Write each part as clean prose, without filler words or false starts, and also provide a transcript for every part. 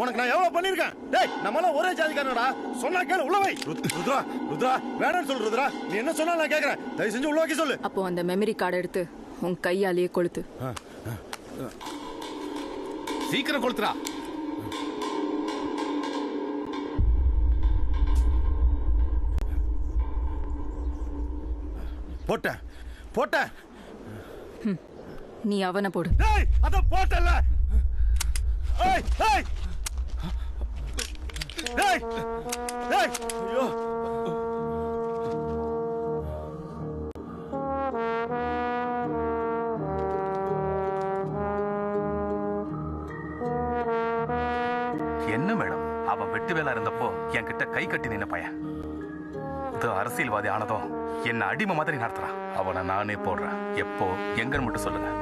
உனக்கு நான் எவ்வளவு பண்ணிருக்கேன்? டேய் நம்மள ஒரே ஜாதிக்காரனடா. சொன்னா கேளு உள்ள வை. ருத்ரா ருத்ரா வேணாம்னு சொல்லு ருத்ரா. நீ என்ன சொன்னாலும் நான் கேக்குறேன். தயவு செஞ்சு உள்ள வைக்க சொல்லு. அப்போ அந்த மெமரி கார்டு எடுத்து உன் கையாலேயே கொளுத்து. சீக்கிரம் கொளுத்துறா. போட்டேன் போட்டேன். நீ அவனை போடு. டேய் அத போட்டல. ஏய் ஏய் டேய் டேய் ஐயோ என்ன மேடம், அவன் வெட்டு வேலை இருந்தப்போ என்கிட்ட கை கட்டி நின்ன பையன் இது அரசியல்வாதி ஆனதும் என்ன அடிமை மாதிரி நடத்துறான். அவனை நானே போடுறேன். எப்போ எங்கன்னு மட்டும் சொல்லுங்க.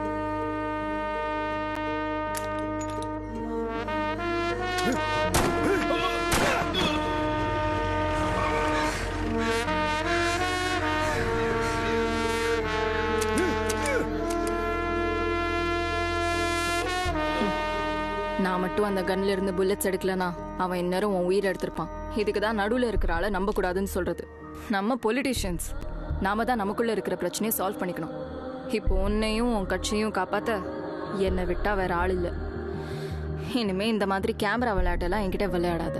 நான் மட்டும் அந்த கன்ல இருந்து புல்லட்ஸ் எடுக்கலனா அவன் இந்நேரம் உன் உயிரை எடுத்திருப்பான். இதுக்கு தான் நடுவில் இருக்கிற ஆளை நம்ப கூடாதுன்னு சொல்றது. நம்ம பொலிட்டீஷியன்ஸ் நாம தான் நமக்குள்ள இருக்கிற பிரச்சனையை சால்வ் பண்ணிக்கணும். இப்போ உன்னையும் உன் கட்சியும் காப்பாத்த என்னை விட்டா வேற ஆள் இல்லை. இனிமே இந்த மாதிரி கேமரா விளையாட்டெல்லாம் என்கிட்ட விளையாடாத.